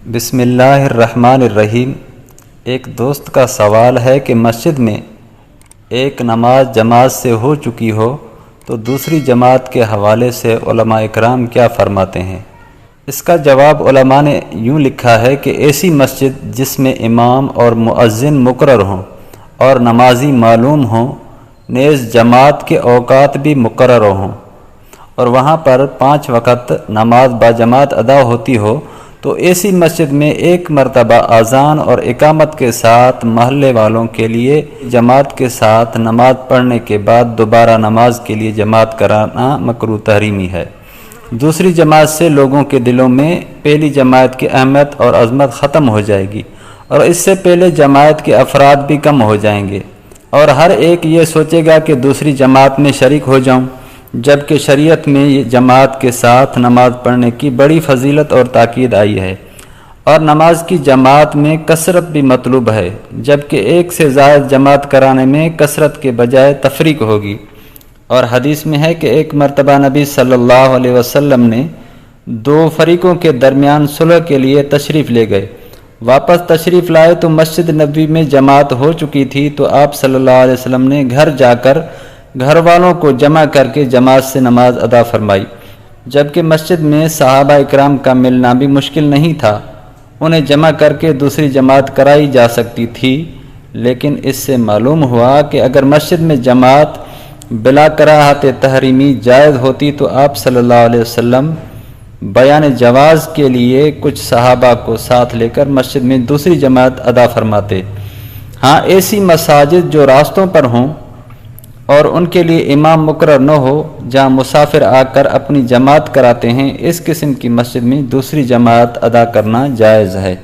بسم اللہ الرحمن الرحیم۔ ایک دوست کا سوال ہے کہ مسجد میں ایک نماز جماعت سے ہو چکی ہو تو دوسری جماعت کے حوالے سے علماء اکرام کیا فرماتے ہیں؟ اس کا جواب علماء نے یوں لکھا ہے کہ ایسی مسجد جس میں امام اور مؤذن مقرر ہوں اور نمازی معلوم ہوں، نیز جماعت کے اوقات بھی مقرر ہوں اور وہاں پر 5 وقت نماز باجماعت ادا ہوتی ہو، تو ایسی مسجد میں ایک مرتبہ اذان اور اقامت کے ساتھ محلے والوں کے لیے جماعت کے ساتھ نماز پڑھنے کے بعد دوبارہ نماز کے لیے جماعت کرانا مکروہ تحریمی ہے۔ دوسری جماعت سے لوگوں کے دلوں میں پہلی جماعت کی اہمیت اور عظمت ختم ہو جائے گی اور اس سے پہلے جماعت کے افراد بھی کم ہو جائیں گے اور ہر ایک یہ سوچے گا کہ دوسری جماعت میں شریک ہو جاؤں، جبکہ شریعت میں یہ جماعت کے ساتھ نماز پڑھنے کی بڑی فضیلت اور تاکید آئی ہے، اور نماز کی جماعت میں کثرت بھی مطلوب ہے، جبکہ ایک سے زائد جماعت کرانے میں کثرت کے بجائے تفریق ہوگی۔ اور حدیث میں ہے کہ ایک مرتبہ نبی صلی اللہ علیہ وسلم نے 2 فریقوں کے درمیان صلح کے لیے تشریف لے گئے۔ واپس تشریف لائے تو مسجد نبوی میں جماعت ہو چکی تھی، تو آپ صلی اللہ علیہ وسلم نے گھر جا کر گھر والوں کو جمع کر کے جماعت سے نماز ادا فرمائی، جبکہ مسجد میں صحابہ اکرام کا ملنا بھی مشکل نہیں تھا، انہیں جمع کر کے دوسری جماعت کرائی جا سکتی تھی۔ لیکن اس سے معلوم ہوا کہ اگر مسجد میں جماعت بلا کراہت تحریمی جائز ہوتی تو آپ صلی اللہ علیہ وسلم بیان جواز کے لیے کچھ صحابہ کو ساتھ لے کر مسجد میں دوسری جماعت ادا فرماتے۔ ہاں، ایسی مساجد جو راستوں پر ہوں اور ان کے لیے امام مقرر نہ ہو، جہاں مسافر آ کر اپنی جماعت کراتے ہیں، اس قسم کی مسجد میں دوسری جماعت ادا کرنا جائز ہے۔